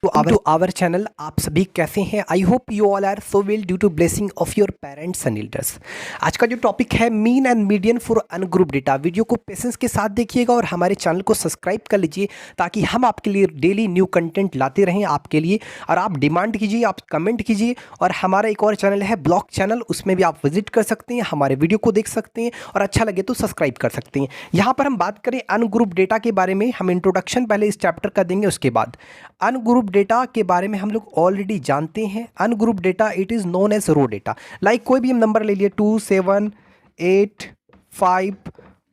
to our channel। आप सभी कैसे हैं? I hope you all are so well due to blessing of your parents and elders. आज का जो टॉपिक है mean and median for ungroup data. Video को पेशेंस के साथ देखिएगा और हमारे चैनल को सब्सक्राइब कर लीजिए ताकि हम आपके लिए डेली न्यू कंटेंट लाते रहें आपके लिए। और आप डिमांड कीजिए, आप कमेंट कीजिए। और हमारा एक और चैनल है ब्लॉग चैनल, उसमें भी आप विजिट कर सकते हैं, हमारे वीडियो को देख सकते हैं और अच्छा लगे तो सब्सक्राइब कर सकते हैं। यहाँ पर हम बात करें अनग्रुप डेटा के बारे में। हम इंट्रोडक्शन पहले इस चैप्टर का देंगे, उसके बाद अनग्रुप डेटा के बारे में हम लोग ऑलरेडी जानते हैं। Ungroup data it is known as raw data. Like कोई भी हम नंबर ले लिए 2, 7, 8, 5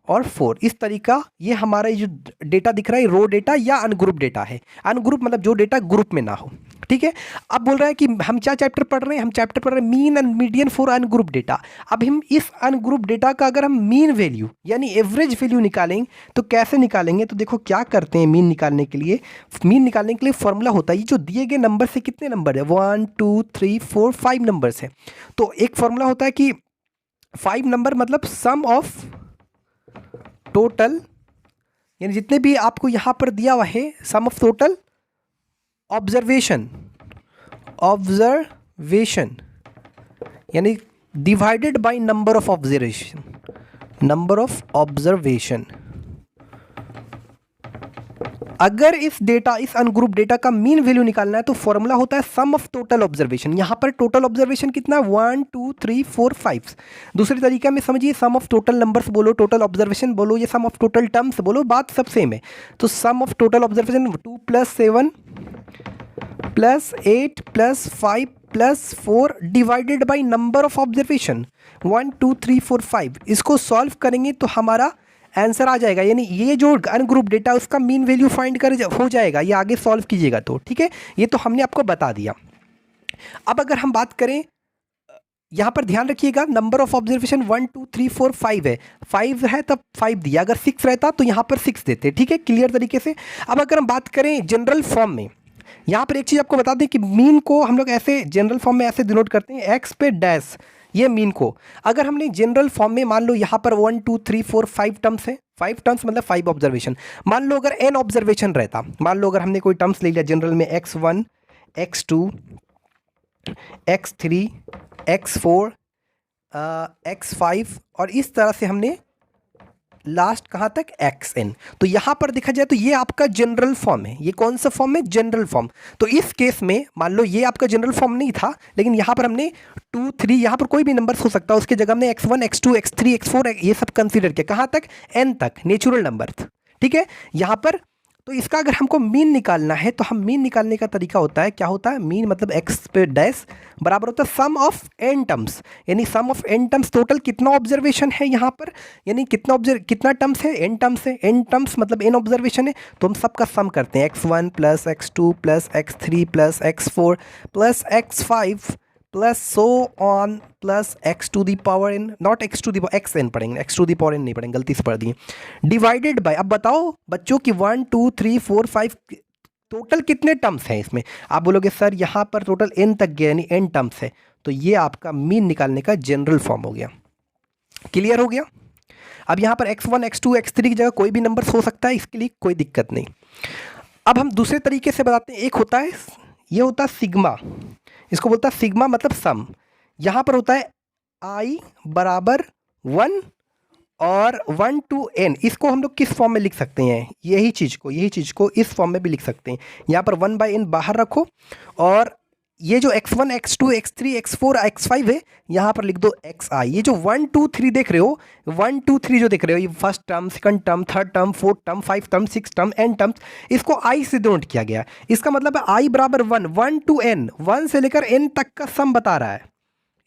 और 4, इस तरीका ये हमारा जो डेटा दिख रहा है रो डेटा या अनग्रुप डेटा है। अनग्रुप मतलब जो डेटा ग्रुप में ना हो, ठीक है। अब बोल रहा है कि हम क्या चैप्टर पढ़ रहे हैं? हम चैप्टर पढ़ रहे हैं mean and median for ungroup data. अब हम इस अनग्रुप डेटा का अगर हम मीन वैल्यू यानी एवरेज वैल्यू निकालेंगे तो कैसे निकालेंगे? तो देखो क्या करते हैं मीन निकालने के लिए। मीन निकालने के लिए फॉर्मूला होता है, ये जो दिए गए नंबर से कितने नंबर है, 1, 2, 3, 4, 5 नंबर्स है। तो एक फॉर्मूला होता है कि 5 नंबर मतलब सम ऑफ टोटल, यानी जितने भी आपको यहाँ पर दिया हुआ है सम ऑफ टोटल ऑब्जर्वेशन यानी divided by number of observation. अगर इस अनग्रुप डेटा का मीन वैल्यू निकालना है तो फॉर्मूला होता है सम ऑफ टोटल ऑब्जर्वेशन। यहां पर टोटल ऑब्जर्वेशन कितना है? 1, 2, 3, 4, 5। दूसरे तरीके में समझिए, सम ऑफ टोटल नंबर्स बोलो, टोटल ऑब्जर्वेशन बोलो, ये सम ऑफ टोटल टर्म्स बोलो, बात सब सेम है। तो sum of total observation 2 + 7 + 8 + 5 + 4 divided by number of observation 1, 2, 3, 4, 5। इसको सॉल्व करेंगे तो हमारा आंसर आ जाएगा, यानी ये जो अनग्रुप डेटा उसका मीन वैल्यू फाइंड कर हो जाएगा। ये आगे सॉल्व कीजिएगा तो ठीक है, ये तो हमने आपको बता दिया। अब अगर हम बात करें, यहाँ पर ध्यान रखिएगा, नंबर ऑफ ऑब्जर्वेशन 1, 2, 3, 4, 5 है। 5 है तब 5 दिया, अगर 6 रहता तो यहाँ पर 6 देते, ठीक है, क्लियर तरीके से। अब अगर हम बात करें जनरल फॉर्म में, यहाँ पर एक चीज़ आपको बता दें कि मीन को हम लोग ऐसे जनरल फॉर्म में ऐसे डिनोट करते हैं, एक्स पे डैश, ये मीन को। अगर हमने जनरल फॉर्म में मान लो यहाँ पर 1, 2, 3, 4, 5 टर्म्स है, 5 टर्म्स मतलब 5 ऑब्जर्वेशन। मान लो अगर n ऑब्जर्वेशन रहता, मान लो अगर हमने कोई टर्म्स ले लिया जनरल में x1, x2, x3, x4, x5 और इस तरह से हमने लास्ट कहाँ तक xn। तो यहाँ पर देखा जाए तो ये आपका जनरल फॉर्म है। ये कौन सा फॉर्म है? General form. तो इस केस में मान लो ये आपका जनरल फॉर्म नहीं था, लेकिन यहाँ पर हमने 2, 3, यहाँ पर कोई भी नंबर हो सकता है, उसके जगह हमने x1, x2, x3, x4 ये सब कंसीडर किया। कहाँ तक? n तक, नेचुरल नंबर, ठीक है। यहाँ पर तो इसका अगर हमको मीन निकालना है तो हम मीन निकालने का तरीका होता है, क्या होता है? मीन मतलब x पे डैश बराबर होता है सम ऑफ n टर्म्स, यानी सम ऑफ n टर्म्स। टोटल कितना ऑब्जर्वेशन है यहाँ पर, यानी कितना टर्म्स है? n टर्म्स है। n टर्म्स मतलब n ऑब्जर्वेशन है, तो हम सबका सम करते हैं, x1 + x2 + x3 + x4 + x5 plus so on plus x to the power n, not x to the power xn पढ़ेंगे, x to the power n नहीं पढ़ेंगे, गलती से पढ़ दिए। डिवाइडेड बाय, अब बताओ बच्चों कि 1, 2, 3, 4, 5 टोटल कितने टर्म्स हैं इसमें? आप बोलोगे सर यहाँ पर टोटल n तक गया, यानी n टर्म्स है। तो ये आपका मीन निकालने का जनरल फॉर्म हो गया। क्लियर हो गया? अब यहाँ पर x1, x2, x3 की जगह कोई भी नंबर हो सकता है, इसके लिए कोई दिक्कत नहीं। अब हम दूसरे तरीके से बताते हैं। एक होता है, ये होता है सिग्मा, इसको बोलता है सिग्मा मतलब सम। यहाँ पर होता है i बराबर 1 और 1 to n। इसको हम लोग किस फॉर्म में लिख सकते हैं? यही चीज़ को इस फॉर्म में भी लिख सकते हैं। यहाँ पर 1/n बाहर रखो और ये जो x1, x2, x3, x4, x5 है, यहाँ पर लिख दो xi। ये जो 1, 2, 3 देख रहे हो, 1, 2, 3 जो देख रहे हो, ये first term, second term, third term, fourth term, 5 term, 6 term, n terms, इसको i से डिनोट किया गया। इसका मतलब है i बराबर 1 to n, 1 से लेकर n तक का सम बता रहा है।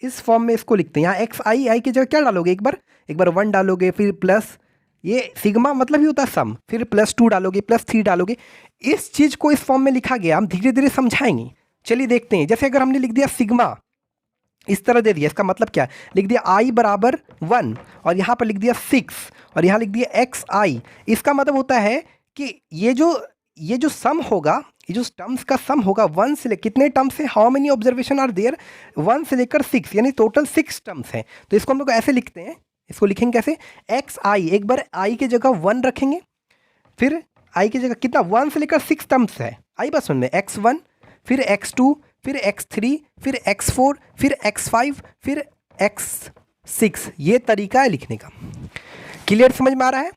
इस फॉर्म में इसको लिखते हैं। यहाँ xi की जगह क्या डालोगे? एक बार 1 डालोगे, फिर प्लस, ये सिग्मा मतलब ही होता है सम, फिर +2 डालोगे, +3 डालोगे। इस चीज़ को इस फॉर्म में लिखा गया, हम धीरे धीरे समझाएंगे। चलिए देखते हैं। जैसे अगर हमने लिख दिया सिग्मा, इस तरह दे दिया, इसका मतलब क्या? लिख दिया i बराबर 1 और यहाँ पर लिख दिया 6 और यहाँ लिख दिया xi। इसका मतलब होता है कि ये जो सम होगा, ये जो टर्म्स का सम होगा 1 से कितने टर्म्स है, how many observation are there, 1 से लेकर 6, यानी टोटल 6 टर्म्स हैं। तो इसको हम लोग ऐसे लिखते हैं, इसको लिखेंगे कैसे? xi, एक बार i की जगह 1 रखेंगे, फिर i की जगह कितना, 1 से लेकर 6 टर्म्स है, आई बात समझ में, x1, फिर x2, फिर x3, फिर x4, फिर x5, फिर x6। ये तरीका है लिखने का। क्लियर, समझ में आ रहा है?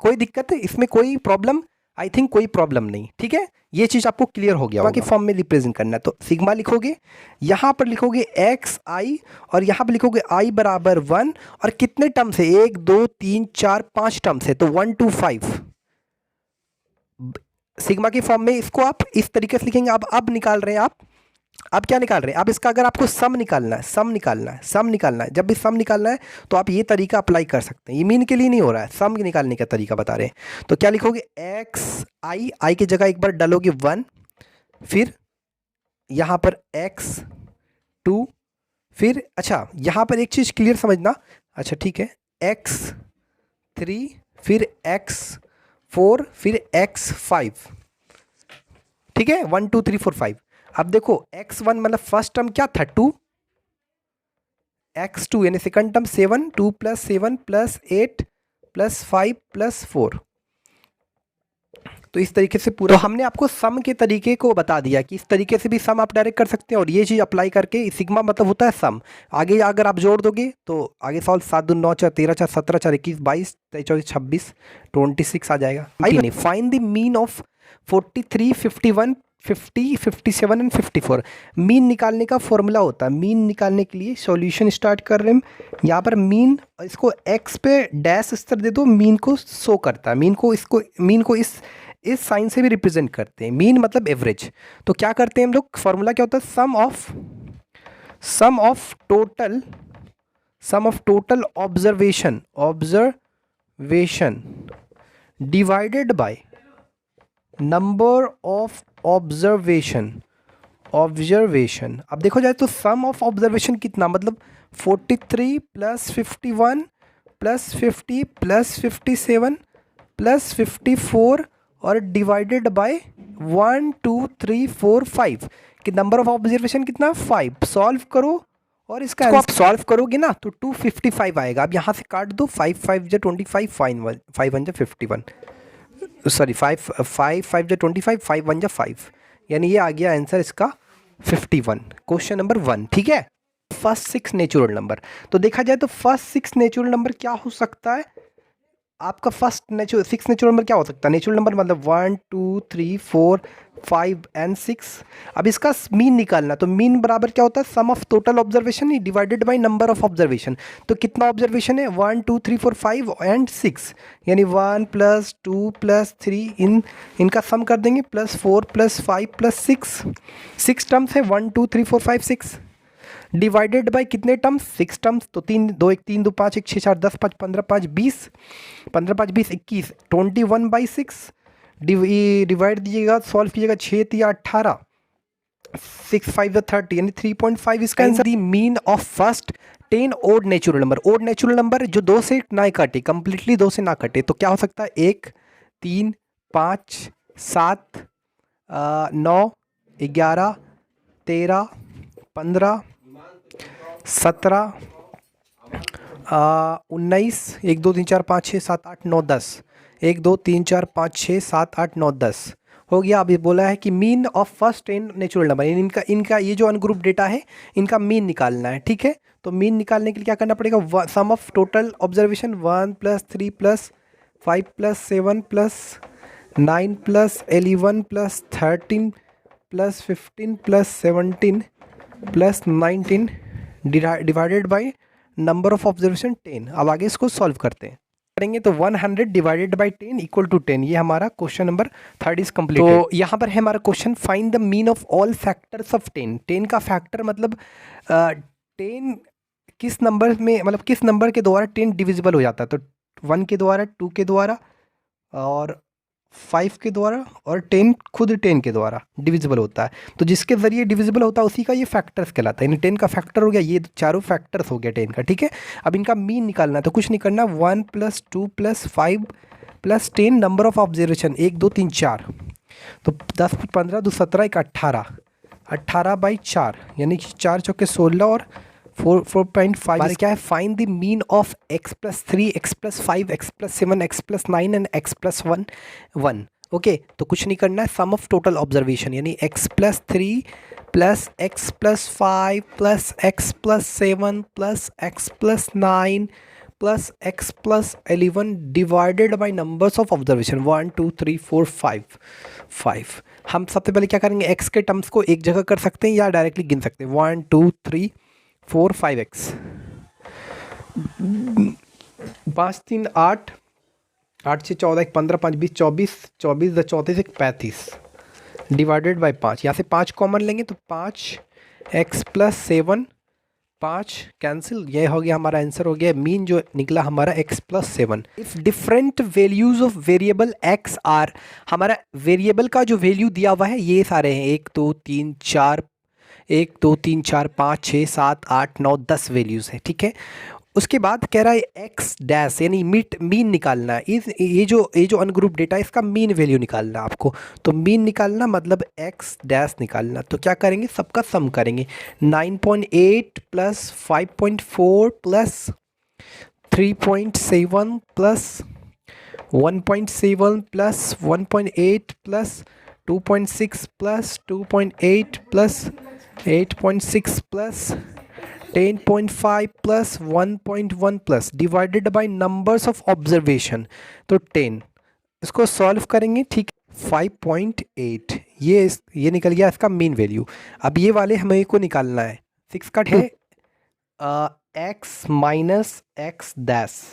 कोई दिक्कत है इसमें, कोई प्रॉब्लम? आई थिंक कोई प्रॉब्लम नहीं, ठीक है। ये चीज़ आपको क्लियर हो गया। बाकी फॉर्म में रिप्रेजेंट करना है तो सिग्मा लिखोगे, यहाँ पर लिखोगे एक्स आई और यहाँ पर लिखोगे आई बराबर 1 और कितने टर्म से 1 2 3 4 5 टर्म से, तो 1 2 5 सिग्मा की फॉर्म में इसको आप इस तरीके से लिखेंगे। अब निकाल रहे हैं आप, अब क्या निकाल रहे हैं? अब इसका अगर आपको सम निकालना है, सम निकालना है, जब भी सम निकालना है तो आप ये तरीका अप्लाई कर सकते हैं। ये मीन के लिए नहीं हो रहा है, सम निकालने का तरीका बता रहे हैं। तो क्या लिखोगे? एक्स आई की जगह एक बार डालोगे 1, फिर यहाँ पर x2, फिर अच्छा यहाँ पर एक चीज़ क्लियर समझना, अच्छा ठीक है, x3, फिर x4, फिर x5, ठीक है, 1 2 3 4 5। अब देखो x1 मतलब फर्स्ट टर्म क्या था 2, x2 यानी सेकंड टर्म 7, 2 + 7 + 8 + 5 + 4। तो इस तरीके से पूरा, तो हमने आपको सम के तरीके को बता दिया कि इस तरीके से भी सम आप डायरेक्ट कर सकते हैं और ये चीज़ अप्लाई करके, सिग्मा मतलब होता है सम। आगे अगर आप जोड़ दोगे तो आगे सॉल्व 7 दूनी 9 4 13 4 17 4 21 22 23 24 26 आ जाएगा। Find the mean of 43 51 50 57 and 54। Mean निकालने का फॉर्मूला होता है। मीन निकालने के लिए सॉल्यूशन स्टार्ट कर रहे हैं यहाँ पर। मीन, इसको x पे डैश स्तर दे दो, मीन को शो करता है। मीन को इस साइन से भी रिप्रेजेंट करते हैं। मीन मतलब एवरेज। तो क्या करते हैं हम लोग, फॉर्मूला क्या होता है? Sum of total observation divided by number of observation. अब देखो जाए तो सम ऑफ ऑब्जर्वेशन कितना, मतलब 43 + 51 + 50 + 57 + 54 और डिवाइडेड बाय 1 2 3 4 5 कि नंबर ऑफ ऑब्जर्वेशन कितना, 5। सॉल्व करो और इसका आप सॉल्व करोगे ना तो 255 आएगा। अब यहाँ से काट दो, 5 5 × 25, 5 1 × 51, सॉरी 5 5 5 × 25, 5 1 × 5, यानी ये आ गया आंसर इसका 51, क्वेश्चन नंबर 1, ठीक है। फर्स्ट 6 नेचुरल नंबर, तो देखा जाए तो फर्स्ट 6 नेचुरल नंबर क्या हो सकता है आपका? फर्स्ट 6 नेचुरल नंबर क्या हो सकता है? नेचुरल नंबर मतलब 1 2 3 4 5 एंड 6। अब इसका मीन निकालना, तो मीन बराबर क्या होता है? Sum of total observation divided by number of observation. तो कितना ऑब्जर्वेशन है? 1 2 3 4 5 एंड 6, यानी 1 + 2 + 3 इनका सम कर देंगे, +4 + 5 + 6। 6 टर्म्स है, 1 2 3 4 5 6 डिवाइडेड बाय कितने टर्म्स? 6 टर्म्स। तो 3 2 1 3 2 5 1 6 4 10 5 15 5 20 15 5 20 21 21/6 डिवाइड दीजिएगा, सॉल्व कीजिएगा, 6 3 18 6 5 30 यानी 3.5 इसका answer. The mean of first 10 odd natural number. Odd natural number जो 2 से ना कटे, कंप्लीटली 2 से ना कटे, तो क्या हो सकता है? 1 3 5 7 9 11 13 15 17 19 1 2 3 4 5 6 7 8 9 10 1 2 3 4 5 6 7 8 9 10 हो गया। अभी बोला है कि mean of first 10 natural number, इनका ये जो अनग्रुप डेटा है इनका मीन निकालना है, ठीक है। तो मीन निकालने के लिए क्या करना पड़ेगा? सम of total observation 1 + 3 + 5 + 7 + 9 + 11 + 13 + 15 + 17 + 19 divided by number of observation 10। अब आगे इसको सॉल्व करते हैं, करेंगे तो 100 डिवाइडेड बाय 10 = 10। ये हमारा क्वेश्चन नंबर 3 इज कंप्लीट। तो यहाँ पर है हमारा question, find the mean of all factors of 10। 10 का फैक्टर मतलब 10 किस नंबर में, मतलब किस नंबर के द्वारा 10 डिविजिबल हो जाता है? तो 1 के द्वारा, 2 के द्वारा और 5 के द्वारा और 10 खुद 10 के द्वारा डिविजिबल होता है। तो जिसके ज़रिए डिविजिबल होता है उसी का ये फैक्टर्स कहलाता है। यानी 10 का फैक्टर हो गया, ये चारों फैक्टर्स हो गया 10 का, ठीक है। अब इनका मीन निकालना है, तो कुछ नहीं करना, 1 + 2 + 5 + 10 नंबर ऑफ ऑब्जर्वेशन 1 2 3 4, तो 10 15 2 17 1 18 18/4 यानी 4 चौके 16 और 4.5 क्या है? Find the mean of x + 3 x + 5 x + 7 x + 9 and x + 1 1। Okay तो कुछ नहीं करना है, सम ऑफ टोटल ऑब्जर्वेशन यानी x+3 plus x+5 plus x+7 plus x+9 plus x+11 divided by numbers of observation 1 2 3 4 5। हम सबसे पहले क्या करेंगे, x के टर्म्स को एक जगह कर सकते हैं या डायरेक्टली गिन सकते हैं, 1 2 3 4 5x। 5 3 8, 8 से 14 1 15 5 20 24, 24 + 34 1 35 डिवाइडेड बाई 5। यहाँ से 5 कॉमन लेंगे तो 5x+7, 5 कैंसिल, ये हो गया हमारा आंसर, हो गया मीन जो निकला हमारा x+7। If different values of variable x are, हमारा वेरिएबल का जो वैल्यू दिया हुआ है ये सारे हैं 1 2 3 4, 1 2 3 4 5 6 7 8 9 10 वैल्यूज़ है, ठीक है। उसके बाद कह रहा है एक्स डैश यानी मीन निकालना है, ये जो अनग्रुप डेटा है इसका मीन वैल्यू निकालना है आपको। तो मीन निकालना मतलब एक्स डैश निकालना, तो क्या करेंगे, सबका सम करेंगे। 9.8 plus 5.4 plus 3.7 plus 1.7 plus 1.8 plus 2.6 plus 2.8 plus 8.6 plus 10.5 plus 1.1 plus divided by numbers of observation, तो 10। इसको सॉल्व करेंगे, ठीक, 5.8 ये निकल गया इसका मीन वैल्यू। अब ये वाले हमें को निकालना है, 6 का है x माइनस एक्स डैश,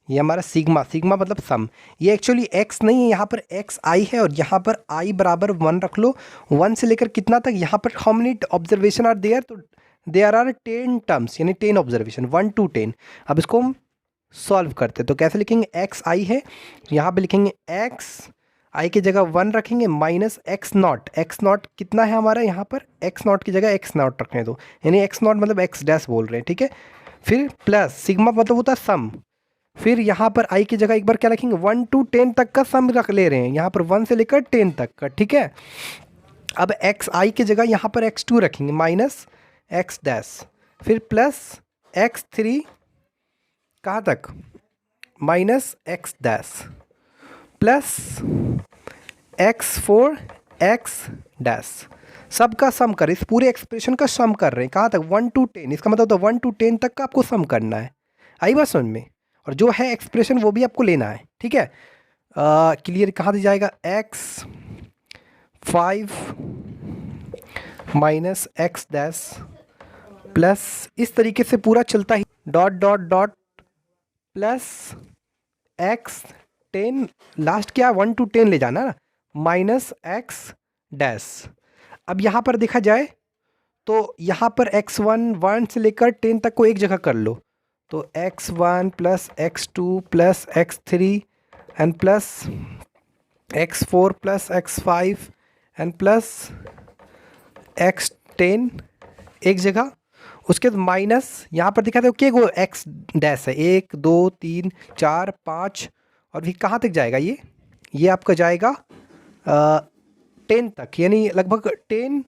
ये हमारा सिग्मा मतलब सम। ये एक्चुअली x नहीं है, यहाँ पर x i है और यहाँ पर i बराबर 1 रख लो। 1 से लेकर कितना तक, यहाँ पर how many observation are there, तो देयर आर 10 टर्म्स यानी 10 ऑब्जर्वेशन 1 to 10। अब इसको हम सॉल्व करते हैं, तो कैसे लिखेंगे, एक्स आई है, यहाँ पे लिखेंगे एक्स आई की जगह 1 रखेंगे माइनस एक्स नॉट कितना है हमारा, यहाँ पर एक्स नॉट की जगह एक्स नॉट रखने दो, यानी एक्स नॉट मतलब एक्स डैश बोल रहे हैं, ठीक है। फिर प्लस सिग्मा मतलब होता है सम, फिर यहाँ पर आई की जगह एक बार क्या रखेंगे, 1 to 10 तक का सम रख ले रहे हैं, यहाँ पर 1 से लेकर 10 तक का, ठीक है। अब एक्स आई की जगह यहाँ पर x2 रखेंगे माइनस एक्स डैश, फिर प्लस x3 कहाँ तक, minus x dash, plus x4 x dash, सबका सम कर, इस पूरे एक्सप्रेशन का सम कर रहे हैं, कहाँ तक, 1 to 10, इसका मतलब होता है 1 to 10 तक का आपको सम करना है। आई बात समझ में, और जो है एक्सप्रेशन वो भी आपको लेना है, ठीक है। क्लियर, कहाँ से जाएगा, x5 minus x dash plus, इस तरीके से पूरा चलता ही, dot dot dot plus x10, last क्या 1 to 10 ले जाना ना, माइनस एक्स डैश। अब यहाँ पर देखा जाए तो यहाँ पर x1 1 से लेकर 10 तक को एक जगह कर लो, तो x1 plus x2 plus x3 and plus x4 plus x5 and plus x10 एक जगह। उसके बाद माइनस यहाँ पर दिखा था कि वो एक्स डैश है, 1 2 3 4 5, और भी कहाँ तक जाएगा ये आपका जाएगा 10 तक, यानी लगभग 10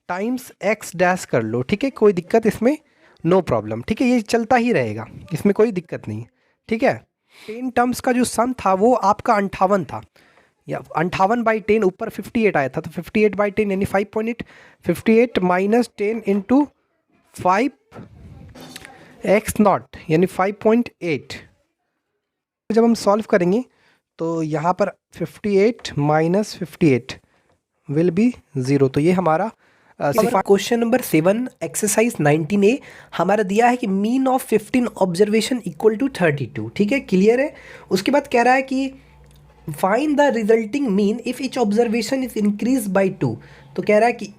टाइम्स एक्स डैश कर लो, ठीक है, कोई दिक्कत इसमें, नो प्रॉब्लम, ठीक है, ये चलता ही रहेगा, इसमें कोई दिक्कत नहीं, ठीक है। 10 टर्म्स का जो सम था वो आपका 58 था, या 58/10 ऊपर 58 आया था, तो 58/10 यानी 5.8, 58 माइनस 10 इंटू 5 एक्स नॉट यानी 5.8। जब हम सॉल्व करेंगे तो यहाँ पर 58 माइनस 58 विल बी 0, तो ये हमारा क्वेश्चन नंबर 7 एक्सरसाइज 19A हमारा दिया है कि mean of 15 observation equal to 32, ठीक है, क्लियर है। उसके बाद कह रहा है कि find the resulting mean if each observation is increase by 2, तो कह रहा है कि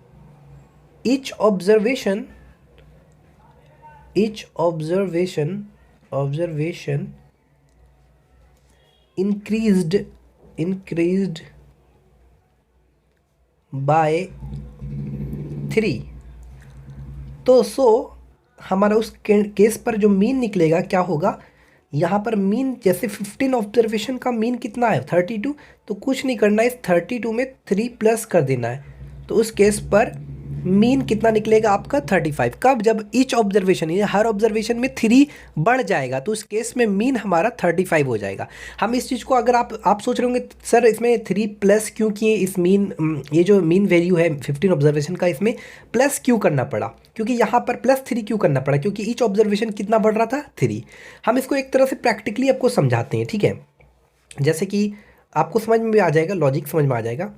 ईच ऑब्जर्वेशन increased by 3, तो हमारा उस केस पर जो मीन निकलेगा क्या होगा, यहाँ पर मीन जैसे 15 ऑब्जर्वेशन का मीन कितना है 32, तो कुछ नहीं करना है, इस 32 में 3 प्लस कर देना है, तो उस केस पर मीन कितना निकलेगा आपका 35। कब? जब ईच ऑब्जर्वेशन यानी हर ऑब्जर्वेशन में 3 बढ़ जाएगा तो उस केस में मीन हमारा 35 हो जाएगा। हम इस चीज़ को अगर आप सोच रहे होंगे सर इसमें 3 प्लस क्यों किए, इस ये जो मीन वैल्यू है 15 ऑब्जर्वेशन का, इसमें प्लस क्यों करना पड़ा? क्योंकि यहाँ पर +3 क्यों करना पड़ा? क्योंकि ईच ऑब्जर्वेशन कितना बढ़ रहा था? 3। हम इसको एक तरह से प्रैक्टिकली आपको समझाते हैं, ठीक है? जैसे कि आपको समझ में आ जाएगा, लॉजिक समझ में आ जाएगा।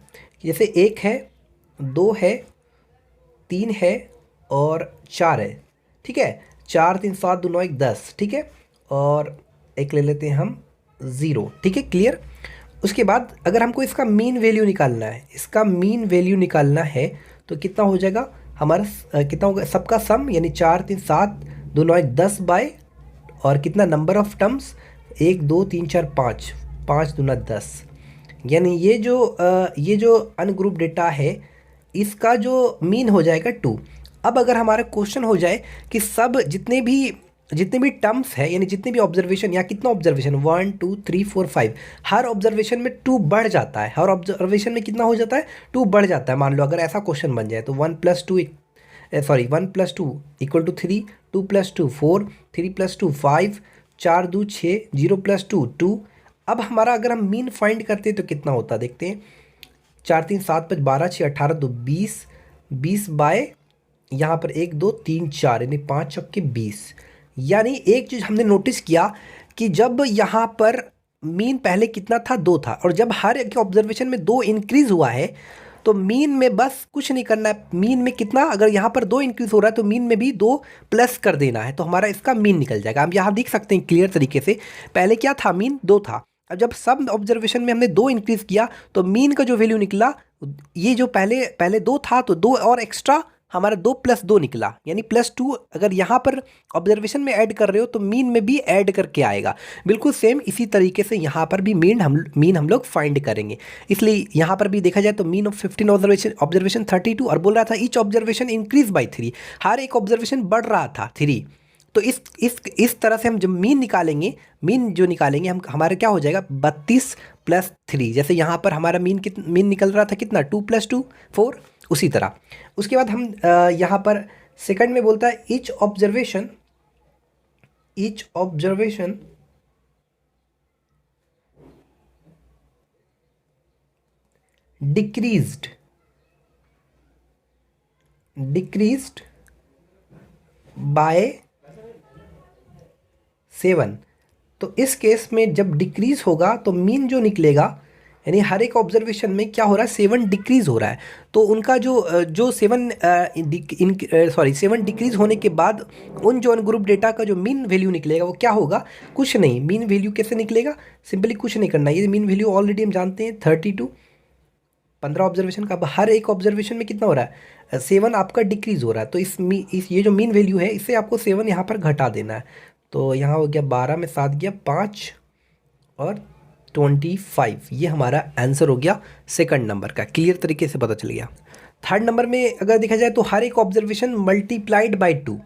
जैसे 1 है, 2 है, 3 है और 4 है, ठीक है? 4 3 7 2 9 1 10, ठीक है? और एक ले लेते हैं हम 0, ठीक है? क्लियर? उसके बाद अगर हमको इसका मीन वैल्यू निकालना है, इसका मीन वैल्यू निकालना है तो कितना हो जाएगा हमारा? कितना होगा? सबका सम यानी 4 3 7 2 9 1 10 बाय और कितना नंबर ऑफ टर्म्स 1 2 3 4 5 5 दूना 10, यानी ये जो अनग्रुप डेटा है इसका जो मीन हो जाएगा 2। अब अगर हमारा क्वेश्चन हो जाए कि सब जितने भी टर्म्स है यानी जितने भी ऑब्जर्वेशन या कितना ऑब्जर्वेशन 1 2 3 4 5 हर ऑब्जर्वेशन में 2 बढ़ जाता है, हर ऑब्जर्वेशन में कितना हो जाता है? 2 बढ़ जाता है। मान लो अगर ऐसा क्वेश्चन बन जाए तो 1 + 2 = 3, 2 + 2 4, 3 + 2 5, 4 2 6, 0 + 2 2। अब हमारा अगर हम मीन फाइंड करते हैं तो कितना होता देखते हैं। 4 3 7 5 12 6 18 2 20, 20 बाय यहाँ पर 1 2 3 4 यानी 5 चौके 20। यानी एक चीज़ हमने नोटिस किया कि जब यहाँ पर मीन पहले कितना था? 2 था, और जब हर एक ऑब्जर्वेशन में 2 इंक्रीज़ हुआ है तो मीन में बस कुछ नहीं करना है। मीन में कितना, अगर यहाँ पर 2 इंक्रीज़ हो रहा है तो मीन में भी 2 प्लस कर देना है तो हमारा इसका मीन निकल जाएगा। हम यहाँ देख सकते हैं क्लियर तरीके से, पहले क्या था? मीन 2 था। अब जब सब ऑब्जर्वेशन में हमने 2 इंक्रीज़ किया तो मीन का जो वैल्यू निकला, ये जो पहले 2 था तो 2 और एक्स्ट्रा हमारा 2 + 2 निकला, यानी +2। अगर यहाँ पर ऑब्जर्वेशन में ऐड कर रहे हो तो मीन में भी ऐड करके आएगा। बिल्कुल सेम इसी तरीके से यहाँ पर भी मीन हम लोग फाइंड करेंगे। इसलिए यहाँ पर भी देखा जाए तो मीन ऑफ 15 ऑब्जर्वेशन 32, और बोल रहा था ईच ऑब्जर्वेशन इंक्रीज बाई 3, हर एक ऑब्जर्वेशन बढ़ रहा था 3। तो इस तरह से हम जब मीन निकालेंगे हम, हमारे क्या हो जाएगा? 32 + 3। जैसे यहाँ पर हमारा मीन निकल रहा था कितना? 2 + 2 4। उसी तरह उसके बाद हम यहाँ पर सेकंड में बोलता है ईच ऑब्जर्वेशन डिक्रीज्ड बाय 7। तो इस केस में जब डिक्रीज होगा तो मीन जो निकलेगा, यानी हर एक ऑब्जर्वेशन में क्या हो रहा है? 7 डिक्रीज़ हो रहा है। तो उनका जो 7 डिक्रीज़ होने के बाद उन जो अनग्रुप डेटा का जो मीन वैल्यू निकलेगा वो क्या होगा? कुछ नहीं। मीन वैल्यू कैसे निकलेगा? सिंपली कुछ नहीं करना। ये मीन वैल्यू ऑलरेडी हम जानते हैं 32, 15 ऑब्जर्वेशन का। अब हर एक ऑब्जर्वेशन में कितना हो रहा है? 7 आपका डिक्रीज़ हो रहा है। तो ये जो मीन वैल्यू है इससे आपको 7 यहाँ पर घटा देना है। तो यहाँ हो गया 12 में 7 गया 5 और 25। ये हमारा आंसर हो गया सेकंड नंबर का। क्लियर तरीके से पता चल गया। थर्ड नंबर में अगर देखा जाए तो हर एक ऑब्जर्वेशन मल्टीप्लाइड बाय 2।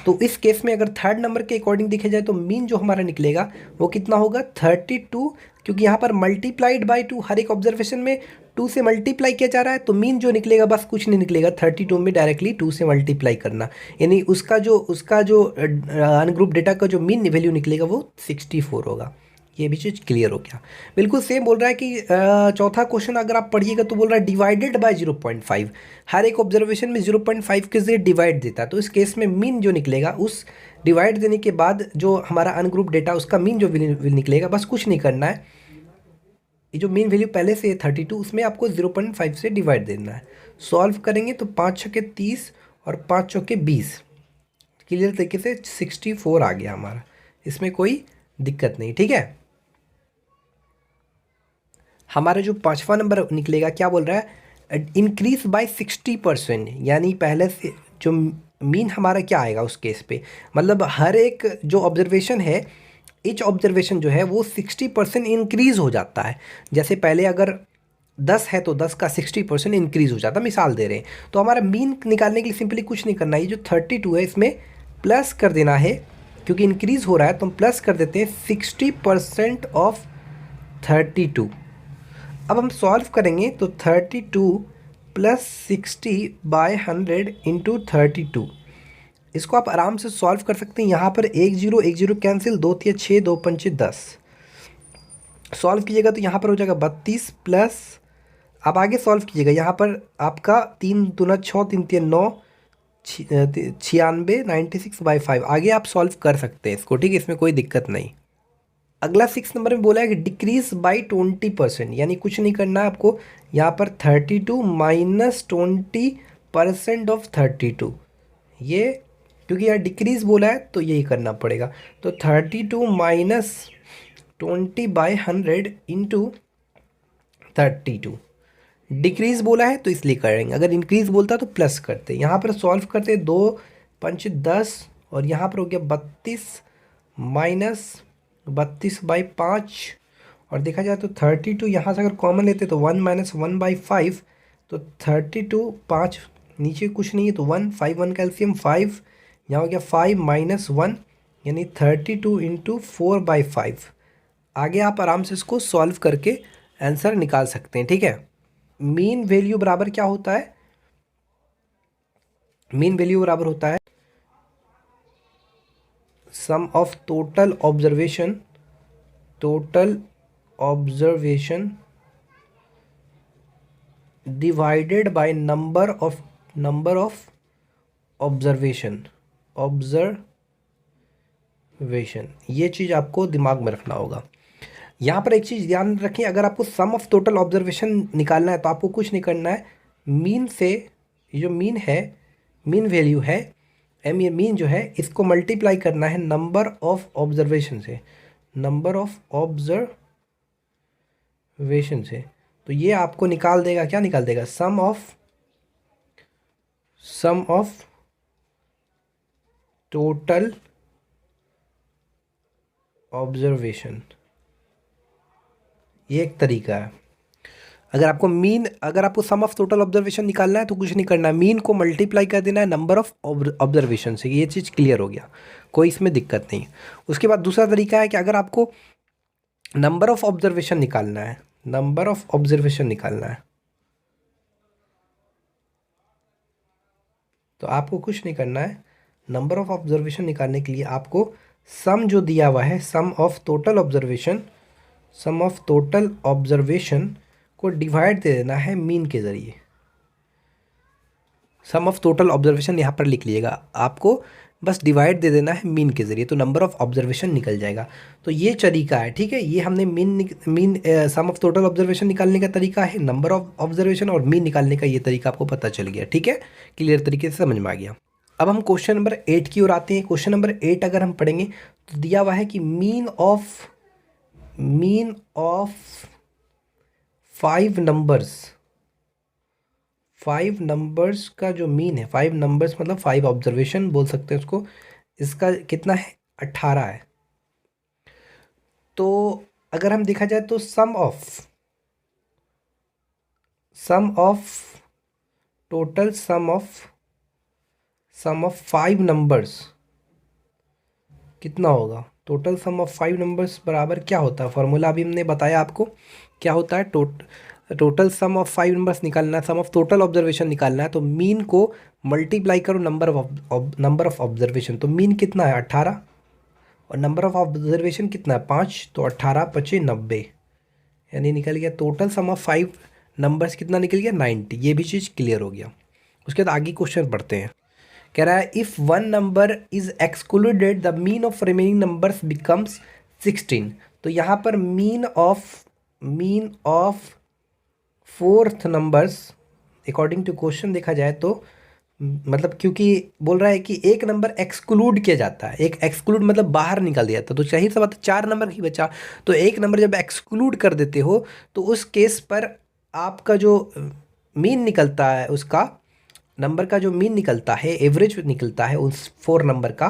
तो इस केस में अगर थर्ड नंबर के अकॉर्डिंग देखा जाए तो मीन जो हमारा निकलेगा वो कितना होगा? 32, क्योंकि यहाँ पर मल्टीप्लाइड बाय 2, हर एक ऑब्जर्वेशन में 2 से मल्टीप्लाई किया जा रहा है। तो मीन जो निकलेगा बस कुछ नहीं निकलेगा, 32 में डायरेक्टली 2 से मल्टीप्लाई करना, यानी उसका जो अनग्रुप डेटा का जो मीन वैल्यू निकलेगा वो 64 होगा। ये भी चीज़ क्लियर हो गया। बिल्कुल सेम बोल रहा है कि चौथा क्वेश्चन अगर आप पढ़िएगा तो बोल रहा है डिवाइडेड बाय 0.5, हर एक ऑब्जर्वेशन में 0.5 के जरिए डिवाइड देता है। तो इस केस में मीन जो निकलेगा उस डिवाइड देने के बाद जो हमारा अनग्रुप डेटा उसका मीन जो निकलेगा बस कुछ नहीं करना है। ये जो मीन वैल्यू पहले से 32 उसमें आपको 0.5 से डिवाइड देना है। सॉल्व करेंगे तो 5 छक्के 30 और 5 चौके 20, क्लियर तरीके से 64 आ गया हमारा। इसमें कोई दिक्कत नहीं, ठीक है। हमारा जो पांचवा नंबर निकलेगा क्या बोल रहा है? इंक्रीज बाय 60%, यानी पहले से जो मीन हमारा क्या आएगा उस केस पे, मतलब हर एक जो ऑब्जर्वेशन है, ईच ऑब्जर्वेशन जो है वो 60% इंक्रीज़ हो जाता है। जैसे पहले अगर 10 है तो 10 का 60% इंक्रीज़ हो जाता है, मिसाल दे रहे हैं। तो हमारा मीन निकालने के लिए सिंपली कुछ नहीं करना है, ये जो 32 है इसमें प्लस कर देना है, क्योंकि इंक्रीज़ हो रहा है तो हम प्लस कर देते हैं 60% ऑफ 32। अब हम सॉल्व करेंगे तो 32 +60/100 इंटू 32। इसको आप आराम से सॉल्व कर सकते हैं। यहाँ पर 1 0 कैंसिल, 2 3 6, 2 5 10। सॉल्व कीजिएगा तो यहाँ पर हो जाएगा 32 प्लस, आप आगे सॉल्व कीजिएगा, यहाँ पर आपका 3 दूना 6, 3 3 9, 96, 96/5। आगे आप सॉल्व कर सकते हैं इसको, ठीक है, इसमें कोई दिक्कत नहीं। अगला 6 नंबर में बोला है कि डिक्रीज बाई 20%, यानी कुछ नहीं करना है आपको। यहाँ पर 32 माइनस 20% ऑफ 32, ये क्योंकि यहाँ डिक्रीज बोला है तो यही करना पड़ेगा। तो 32 माइनस 20/100 इंटू 32। डिक्रीज बोला है तो इसलिए करेंगे, अगर इंक्रीज बोलता तो प्लस करते। यहाँ पर सॉल्व करते 2 5 10, और यहाँ पर हो गया 32 माइनस 32/5, और देखा जाए तो 32 यहाँ से अगर कॉमन लेते तो 1 माइनस 1/5, तो 32 5 नीचे कुछ नहीं है तो 1, 5 1 कैल्शियम 5, यहाँ हो गया 5 माइनस 1, यानी 32 इंटू 4/5। आगे आप आराम से इसको सॉल्व करके आंसर निकाल सकते हैं, ठीक है। मीन वैल्यू बराबर क्या होता है? मीन वैल्यू बराबर होता है sum of total observation divided by number of observation. ये चीज़ आपको दिमाग में रखना होगा। यहाँ पर एक चीज़ ध्यान रखें, अगर आपको सम ऑफ टोटल ऑब्जर्वेशन निकालना है तो आपको कुछ नहीं करना है, मीन से, ये जो मीन है, मीन वैल्यू है एम, ये मीन जो है इसको मल्टीप्लाई करना है नंबर ऑफ ऑब्जर्वेशन से, नंबर ऑफ ऑब्जर्वेशन से। तो ये आपको निकाल देगा, क्या निकाल देगा? सम ऑफ टोटल ऑब्जर्वेशन। ये एक तरीका है। अगर आपको सम ऑफ टोटल ऑब्जर्वेशन निकालना है तो कुछ नहीं करना है, मीन को मल्टीप्लाई कर देना है नंबर ऑफ ऑब्जर्वेशन से। ये चीज़ क्लियर हो गया, कोई इसमें दिक्कत नहीं। उसके बाद दूसरा तरीका है कि अगर आपको नंबर ऑफ ऑब्जर्वेशन निकालना है, तो आपको कुछ नहीं करना है। नंबर ऑफ ऑब्जर्वेशन निकालने के लिए आपको सम जो दिया हुआ है, सम ऑफ टोटल ऑब्जर्वेशन को डिवाइड दे देना है मीन के ज़रिए। सम ऑफ टोटल ऑब्जर्वेशन यहाँ पर लिख लीजिएगा, आपको बस डिवाइड दे देना है मीन के ज़रिए, तो नंबर ऑफ ऑब्जर्वेशन निकल जाएगा। तो ये तरीका है, ठीक है। ये हमने सम ऑफ टोटल ऑब्जर्वेशन निकालने का तरीका है, नंबर ऑफ ऑब्जर्वेशन और मीन निकालने का ये तरीका आपको पता चल गया, ठीक है, क्लियर तरीके से समझ में आ गया। अब हम क्वेश्चन नंबर 8 की ओर आते हैं। क्वेश्चन नंबर 8 अगर हम पढ़ेंगे तो दिया हुआ है कि मीन ऑफ 5 नंबर्स का जो मीन है, 5 नंबर्स मतलब 5 ऑब्जर्वेशन बोल सकते हैं उसको, इसका कितना है? 18 है। तो अगर हम देखा जाए तो सम ऑफ 5 नंबर्स कितना होगा? टोटल सम ऑफ 5 नंबर्स बराबर क्या होता है? फॉर्मूला अभी हमने बताया आपको क्या होता है। टोटल सम ऑफ 5 नंबर्स निकालना है, सम ऑफ टोटल ऑब्जर्वेशन निकालना है, तो मीन को मल्टीप्लाई करो नंबर ऑफ ऑब्जर्वेशन। तो मीन कितना है? 18, और नंबर ऑफ ऑब्जर्वेशन कितना है? 5, तो 18 5 90, यानी निकल गया टोटल सम ऑफ 5 नंबर्स कितना निकल गया? 90। ये भी चीज़ क्लियर हो गया। उसके बाद आगे क्वेश्चन पढ़ते हैं। कह रहा है if one number is excluded the mean of remaining numbers becomes 16। तो यहाँ पर mean of fourth numbers according to question देखा जाए तो, मतलब क्योंकि बोल रहा है कि एक नंबर एक्सक्लूड किया जाता है, एक एक्सक्लूड मतलब बाहर निकाल दिया जाता है, तो चाहिए सा बात 4 नंबर ही बचा। तो एक नंबर जब एक्सक्लूड कर देते हो तो उस केस पर आपका जो मीन निकलता है, उसका नंबर का जो मीन निकलता है, एवरेज निकलता है उस 4 नंबर का,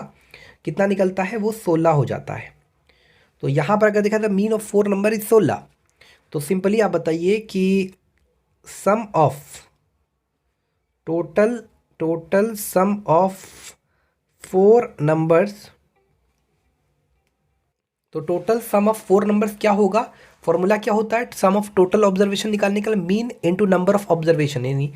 कितना निकलता है? वो 16 हो जाता है। तो यहाँ पर अगर देखा तो मीन ऑफ 4 नंबर इज 16। तो सिंपली आप बताइए कि sum of total sum of 4 numbers, तो टोटल सम ऑफ 4 नंबर्स क्या होगा? फॉर्मूला क्या होता है सम ऑफ टोटल ऑब्जर्वेशन निकालने के लिए? Mean into number of observation, यानी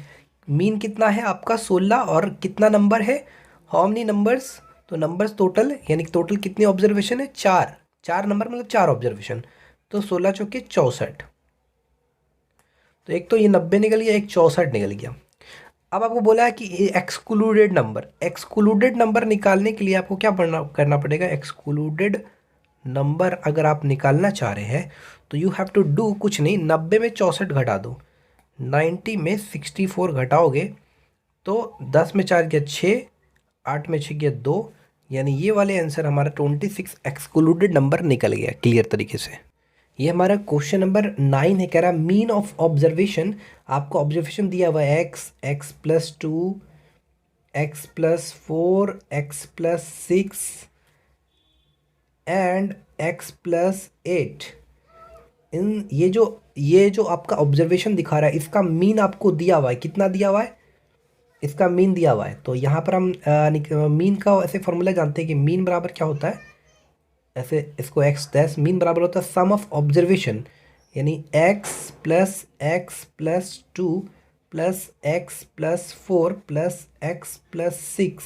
मीन कितना है आपका 16 और कितना नंबर है, हाउ मेनी नंबर्स, तो नंबर्स टोटल यानी टोटल कितने ऑब्जर्वेशन है, 4, 4 नंबर मतलब 4 ऑब्जर्वेशन, तो 16 चौके 64। तो एक तो ये 90 निकल गया, एक 64 निकल गया। अब आपको बोला है कि एक्सक्लूडेड नंबर निकालने के लिए आपको क्या करना पड़ेगा, एक्सक्लूडेड नंबर अगर आप निकालना चाह रहे हैं तो यू हैव टू डू कुछ नहीं, 90 में 64 घटा दो, 90 में 64 घटाओगे तो 10 में 4 गया 6, 8 में 6 गया 2, यानी ये वाले आंसर हमारा 26 एक्सक्लूडेड नंबर निकल गया क्लियर तरीके से। ये हमारा क्वेश्चन नंबर 9 है, कह रहा मीन ऑफ ऑब्जर्वेशन, आपको ऑब्जर्वेशन दिया हुआ है x+2, x+4, x+6 and x+8। इन ये जो आपका ऑब्जर्वेशन दिखा रहा है इसका मीन आपको दिया हुआ है, कितना दिया हुआ है, इसका मीन दिया हुआ है। तो यहाँ पर हम मीन का ऐसे फॉर्मूला जानते हैं कि मीन बराबर क्या होता है, ऐसे इसको एक्स डैश मीन बराबर होता है सम ऑफ ऑब्जर्वेशन, यानी x+x+2 plus x+4 plus x+6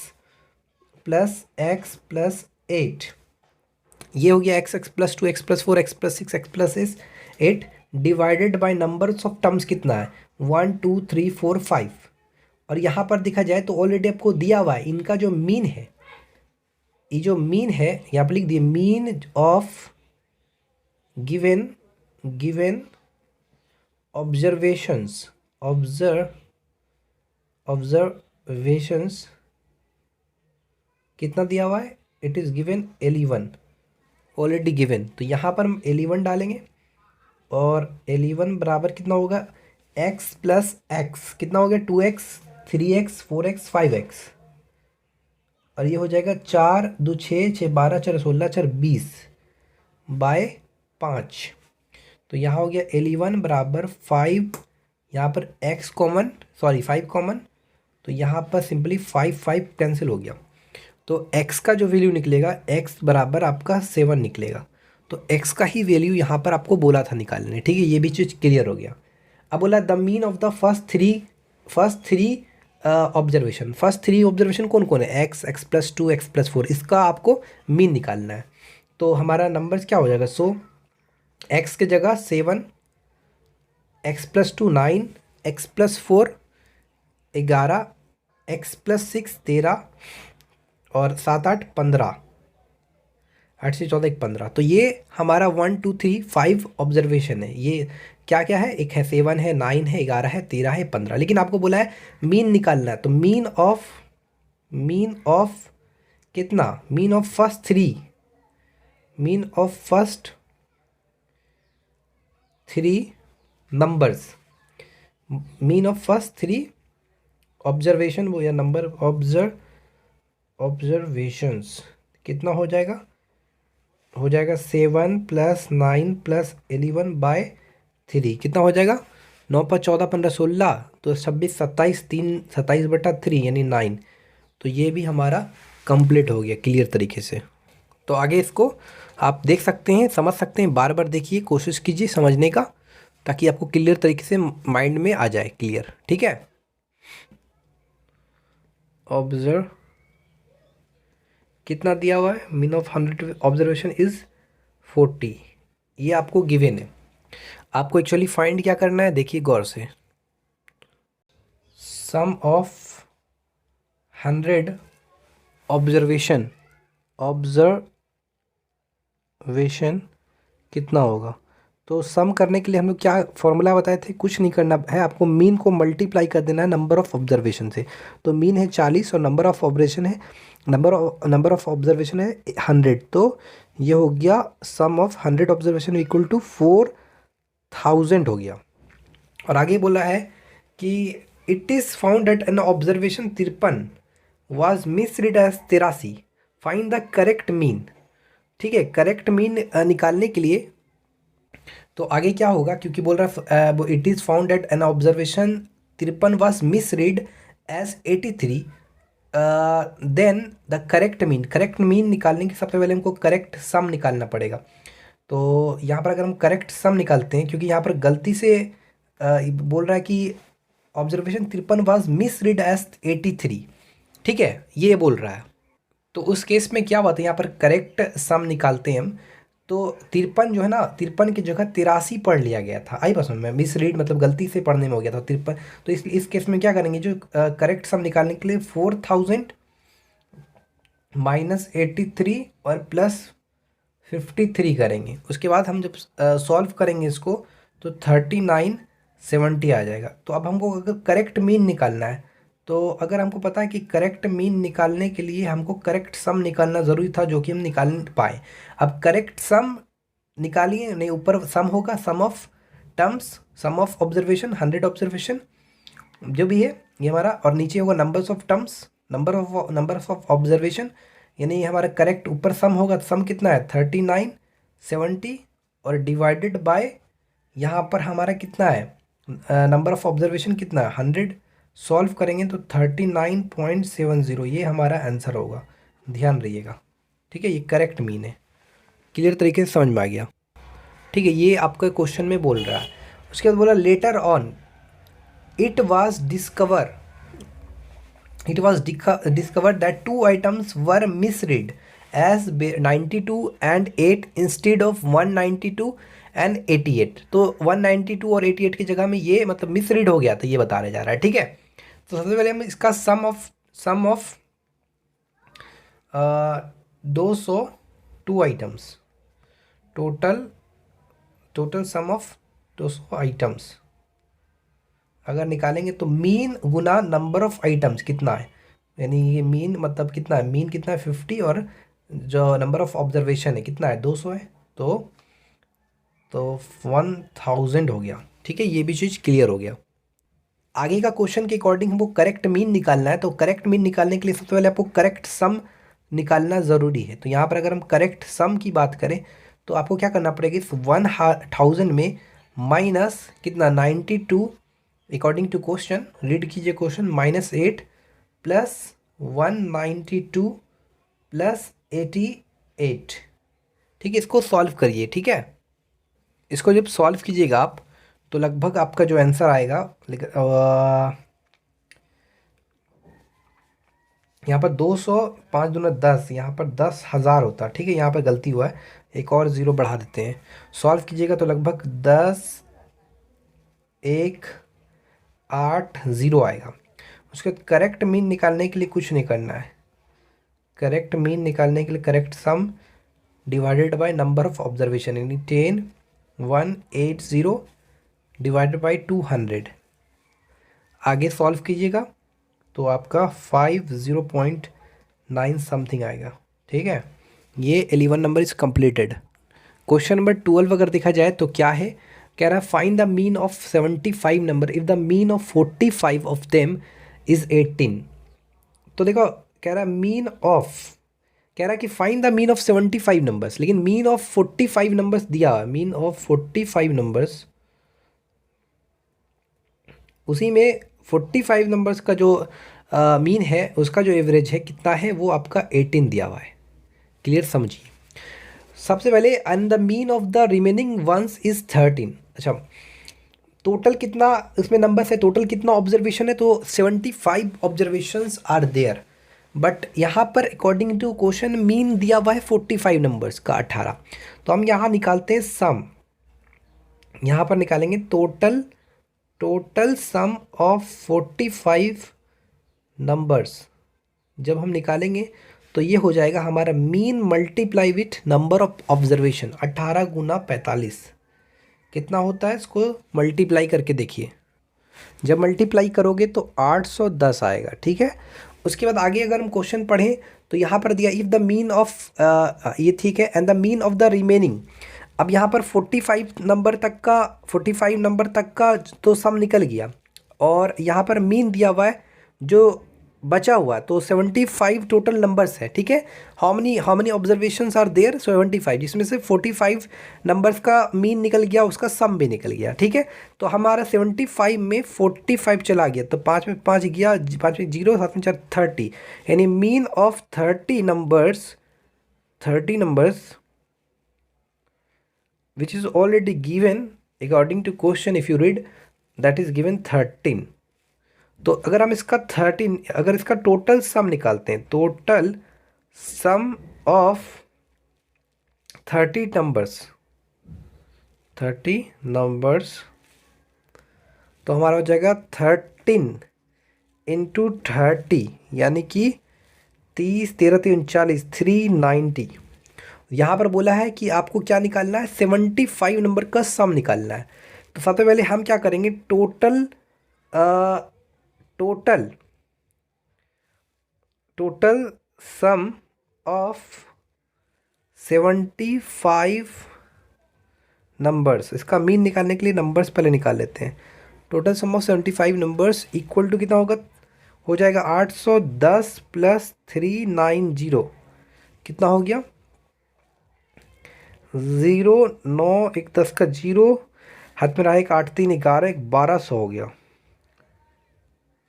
plus x+8, ये हो गया x+2 x+4 x+6 x+8 divided by numbers of terms कितना है 1 2 3 4 5। और यहाँ पर देखा जाए तो ऑलरेडी आपको दिया हुआ है इनका जो मीन है, ये जो मीन है यहाँ पर लिख दिए मीन ऑफ गिवन ऑब्जर्वेशंस कितना दिया हुआ है, it is given 11 already given. तो यहाँ पर हम 11 डालेंगे और 11 बराबर कितना होगा x+x कितना हो गया 2x 3x 4x 5x, और ये हो जाएगा 4 2 6 6 12 4 16 4 20 बाय 5। तो यहाँ हो गया 11 बराबर 5, यहाँ पर x कॉमन 5 कॉमन, तो यहाँ पर सिंपली 5 कैंसिल हो गया। तो x का जो वैल्यू निकलेगा x बराबर आपका 7 निकलेगा। तो x का ही वैल्यू यहाँ पर आपको बोला था निकालने, ठीक है, ये भी चीज़ क्लियर हो गया। अब बोला the mean of the first three observation कौन कौन है, x+2 x+4, इसका आपको मीन निकालना है। तो हमारा नंबर्स क्या हो जाएगा, सो x के जगह 7, x+2 9, x+4 11, x+6 13 और 7 8 15, 8 से 14 15। तो ये हमारा 1 2 3 5 ऑब्जर्वेशन है। ये क्या क्या है, एक है 7 है 9 है 11 है 13 है 15, लेकिन आपको बोला है मीन निकालना है। तो मीन ऑफ कितना, mean of first three numbers, mean of first three observation वो या नंबर ऑब्जर्वेशंस कितना हो जाएगा 7 + 9 + 11 बाय 3 कितना हो जाएगा 9 × 14 15 16, तो 26 27 3 27/3 यानी 9। तो ये भी हमारा कंप्लीट हो गया क्लियर तरीके से। तो आगे इसको आप देख सकते हैं, समझ सकते हैं, बार बार देखिए, कोशिश कीजिए समझने का, ताकि आपको क्लियर तरीके से माइंड में आ जाए क्लियर, ठीक है। ऑब्जर्व कितना दिया हुआ है, मीन ऑफ 100 ऑब्जर्वेशन इज़ 40, ये आपको गिवन है। आपको एक्चुअली फाइंड क्या करना है, देखिए गौर से, सम ऑफ 100 ऑब्जर्वेशन कितना होगा। तो सम करने के लिए हम लोग क्या फॉर्मूला बताए थे, कुछ नहीं करना है, आपको मीन को मल्टीप्लाई कर देना है नंबर ऑफ ऑब्जर्वेशन से। तो मीन है 40 और नंबर ऑफ ऑब्जर्वेशन है 100, तो ये हो गया sum of 100 observation equal to 4000 हो गया। और आगे बोला है कि it is found that an observation 53 was misread as 83, find the correct mean. ठीक है, करेक्ट मीन निकालने के लिए तो आगे क्या होगा, क्योंकि बोल रहा है it is found that an observation 53 was misread as 83, then the correct mean निकालने के सबसे पहले हमको करेक्ट सम निकालना पड़ेगा। तो यहाँ पर अगर हम करेक्ट सम निकालते हैं, क्योंकि यहाँ पर गलती से बोल रहा है कि ऑब्जर्वेशन 53 वाज मिसरीड एज 83, ठीक है, ये बोल रहा है। तो उस केस में क्या बात है, यहाँ पर करेक्ट सम निकालते हैं हम। तो 53 जो है ना, 53 की जगह 83 पढ़ लिया गया था, आई बस में मिस रीड मतलब गलती से पढ़ने में हो गया था 53। तो इस केस में क्या करेंगे, जो करेक्ट सम निकालने के लिए 4000 माइनस 83 और प्लस 53 करेंगे। उसके बाद हम जब सॉल्व करेंगे इसको तो 3970 आ जाएगा। तो अब हमको अगर करेक्ट मीन निकालना है, तो अगर हमको पता है कि करेक्ट मीन निकालने के लिए हमको करेक्ट सम निकालना ज़रूरी था, जो कि हम निकाल पाए। अब करेक्ट सम निकालिए, नहीं ऊपर सम होगा, sum of terms, sum of observation, 100 observation जो भी है ये हमारा, और नीचे होगा numbers of terms, numbers of observation, यानी हमारा करेक्ट ऊपर सम होगा। तो सम कितना है 3970 और डिवाइडेड बाय यहाँ पर हमारा कितना है नंबर ऑफ ऑब्जर्वेशन कितना है 100। सॉल्व करेंगे तो 39.70 ये हमारा आंसर होगा, ध्यान रहिएगा, ठीक है। ये करेक्ट मीन है, क्लियर तरीके से समझ में आ गया, ठीक है। ये आपका क्वेश्चन में बोल रहा है। उसके बाद बोला later on it was discovered that two items were misread as 92 and 8 instead of 192 and 88। तो 192 और 88 की जगह में ये मतलब मिसरीड हो गया था, ये बताने जा रहा है, ठीक है। तो सबसे पहले हम इसका sum of 202 items, total sum of 200 items अगर निकालेंगे तो मीन गुना नंबर ऑफ आइटम्स कितना है, यानी ये मीन मतलब कितना है, मीन कितना है 50 और जो नंबर ऑफ ऑब्जर्वेशन है कितना है 200 है, तो 1000 हो गया, ठीक है। ये भी चीज़ क्लियर हो गया। आगे का क्वेश्चन के अकॉर्डिंग हमको करेक्ट मीन निकालना है। तो करेक्ट मीन निकालने के लिए सबसे पहले आपको करेक्ट सम निकालना ज़रूरी है। तो यहाँ पर अगर हम करेक्ट सम की बात करें तो आपको क्या करना पड़ेगा, इस 1000 में माइनस कितना 92 अकॉर्डिंग टू क्वेश्चन, रीड कीजिए क्वेश्चन, -8 प्लस 192 प्लस 88, ठीक है। इसको सॉल्व करिए, ठीक है। इसको जब सॉल्व कीजिएगा आप तो लगभग आपका जो आंसर आएगा, यहाँ पर 200, 5 दूना 10, यहाँ पर 10,000 होता, ठीक है। यहाँ पर गलती हुआ है, एक और ज़ीरो बढ़ा देते हैं। सॉल्व कीजिएगा तो लगभग 10,1,8,0 आएगा। उसके बाद करेक्ट मीन निकालने के लिए कुछ नहीं करना है। करेक्ट मीन निकालने के लिए correct some divided by number of observation, यानी 10,180 डिवाइडेड बाय 200। आगे सॉल्व कीजिएगा तो आपका 50.9 समथिंग आएगा, ठीक है। ये 11 number is completed. Question number 12 अगर देखा जाए तो क्या है, कह रहा है find the mean of 75 number if the mean of 45 of them is 18। तो देखो कह रहा है मीन ऑफ, कह रहा है कि find the mean of 75 numbers, लेकिन मीन ऑफ 45 नंबर्स दिया, मीन ऑफ 45 नंबर्स, उसी में 45 नंबर्स का जो मीन है उसका जो एवरेज है कितना है, वो आपका 18 दिया हुआ है, क्लियर समझिए। सबसे पहले and the mean of the remaining ones is 13। अच्छा टोटल कितना इसमें नंबर्स है, टोटल कितना ऑब्जर्वेशन है, तो 75 ऑब्जर्वेशंस आर देयर, बट यहाँ पर अकॉर्डिंग टू क्वेश्चन मीन दिया हुआ है 45 नंबर्स का 18। तो हम यहाँ निकालते हैं सम, यहाँ पर निकालेंगे टोटल सम ऑफ 45 नंबर्स। जब हम निकालेंगे तो ये हो जाएगा हमारा mean multiply with number of observation, 18 गुना 45 कितना होता है, इसको मल्टीप्लाई करके देखिए। जब मल्टीप्लाई करोगे तो 810 आएगा, ठीक है। उसके बाद आगे अगर हम क्वेश्चन पढ़ें तो यहाँ पर दिया इफ़ द मीन ऑफ ये ठीक है, and the mean of the remaining. अब यहाँ पर 45 नंबर तक का तो सम निकल गया, और यहाँ पर मीन दिया हुआ है जो बचा हुआ, तो 75 टोटल नंबर्स है, ठीक है। How many observations are there 75, जिसमें से 45 नंबर्स का मीन निकल गया, उसका सम भी निकल गया, ठीक है। तो हमारा 75 में 45 चला गया, तो 5 में 5 गया, 5 में 0, 7 में 4 30, यानी mean of 30 numbers which is already given according to question, if you read that is given 13, तो अगर हम इसका 13, अगर इसका टोटल सम निकालते हैं, टोटल सम ऑफ 30 नंबर्स, तो हमारा हो जाएगा 13 × 30, यानी कि 30 × 13 = 39, 390। यहाँ पर बोला है कि आपको क्या निकालना है, 75 नंबर का सम निकालना है। तो सबसे पहले हम क्या करेंगे, टोटल सम ऑफ 75 नंबर्स, इसका मीन निकालने के लिए नंबर्स पहले निकाल लेते हैं। Total sum of 75 numbers equal to कितना होगा, हो जाएगा 810 + 390, कितना हो गया, 0 9 1 10 का 0, हाथ में रहा एक 8 3 11, एक 1200 हो गया।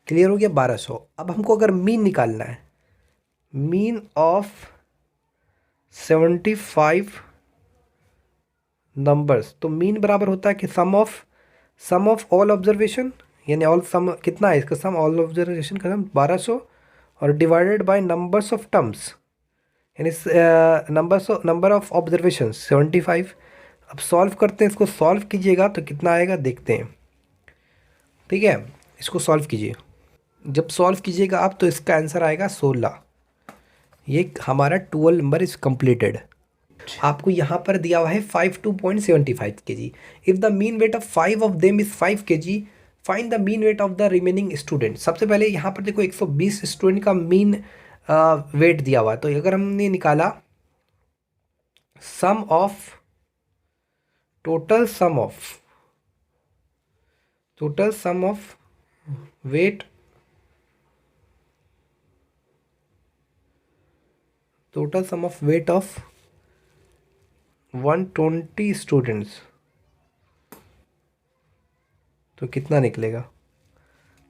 क्लियर हो गया, 1200। अब हमको अगर मीन निकालना है, मीन ऑफ 75 नंबर्स, तो मीन बराबर होता है कि सम ऑफ ऑल ऑब्जर्वेशन, यानी ऑल सम कितना है इसका सम, ऑल ऑब्जर्वेशन का सम 1200, और divided by numbers of terms, यानी नंबर ऑफ ऑब्जर्वेशन 75। अब सॉल्व करते हैं, इसको सॉल्व कीजिएगा तो कितना आएगा देखते हैं। ठीक है, इसको सॉल्व कीजिए। जब सॉल्व कीजिएगा आप तो इसका आंसर आएगा 16। ये हमारा 12 नंबर इज कंप्लीटेड। आपको यहाँ पर दिया हुआ है 52.75 kg। If the mean weight of 5 of them is 5 kg, find the mean weight of the remaining student. सबसे पहले यहाँ पर देखो 120 स्टूडेंट का मीन वेट दिया हुआ है। तो अगर हमने निकाला sum of total sum of weight, total sum of weight of 120 students, तो कितना निकलेगा।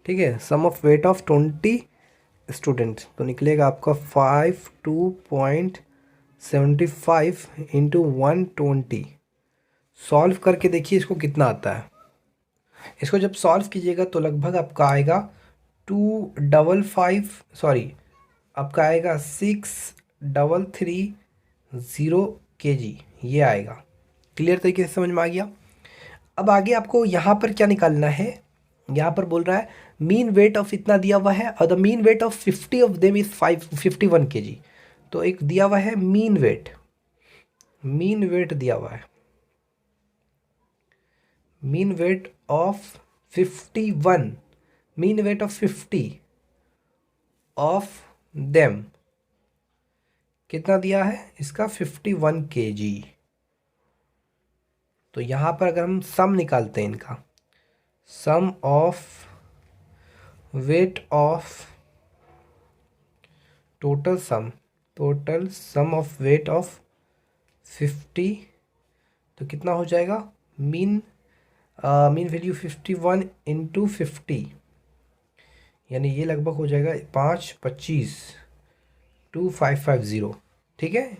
ठीक है, sum of weight of 20 students, तो निकलेगा आपका 52.75 इंटू 120। सॉल्व करके देखिए इसको कितना आता है। इसको जब सॉल्व कीजिएगा तो लगभग आपका आएगा 633 kg, ये आएगा। क्लियर तरीके से समझ में आ गया। अब आगे आपको यहाँ पर क्या निकालना है, यहाँ पर बोल रहा है मीन वेट ऑफ इतना दिया हुआ है और the mean wait of 50 of them is 51 kg। तो एक दिया हुआ है मीन वेट दिया हुआ है, mean weight of 51, mean wait of 50 of them कितना दिया है इसका, 51 kg। तो यहाँ पर अगर हम सम निकालते हैं इनका, sum of weight of total sum of weight of 50, तो कितना हो जाएगा, मीन वैल्यू 51 इंटू 50, यानी ये लगभग हो जाएगा 525 ठीक है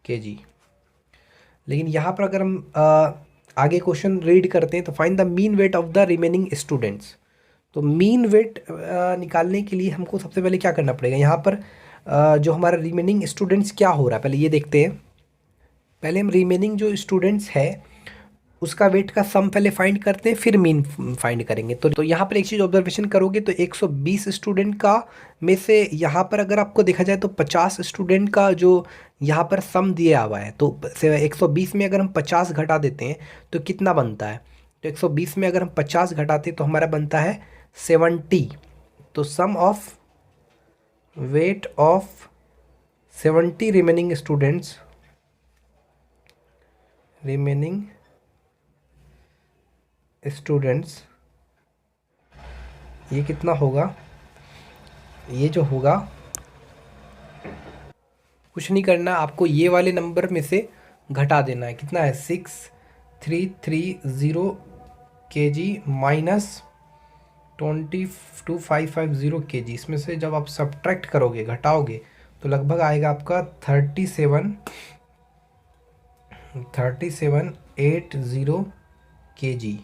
kg। लेकिन यहाँ पर अगर हम आगे क्वेश्चन रीड करते हैं तो find the mean weight of the remaining students. तो मीन वेट निकालने के लिए हमको सबसे पहले क्या करना पड़ेगा, यहाँ पर जो हमारा रिमेनिंग स्टूडेंट्स क्या हो रहा है पहले ये देखते हैं। पहले हम रिमेनिंग जो स्टूडेंट्स है उसका वेट का सम पहले फाइंड करते हैं, फिर मीन फाइंड करेंगे। तो यहाँ पर एक चीज़ ऑब्जर्वेशन करोगे तो 120 स्टूडेंट का में से यहाँ पर अगर आपको देखा जाए तो 50 स्टूडेंट का जो यहाँ पर सम दिया हुआ है, तो 120 में अगर हम 50 घटा देते हैं तो कितना बनता है, तो 120 में अगर हम 50 घटाते हैं तो हमारा बनता है 70। तो sum of weight of 70 remaining students, ये कितना होगा, ये जो होगा कुछ नहीं करना, आपको ये वाले नंबर में से घटा देना है। कितना है 6330 kg माइनस 22550 kg। इसमें से जब आप सब्ट्रैक्ट करोगे, घटाओगे, तो लगभग आएगा आपका 3780 kg।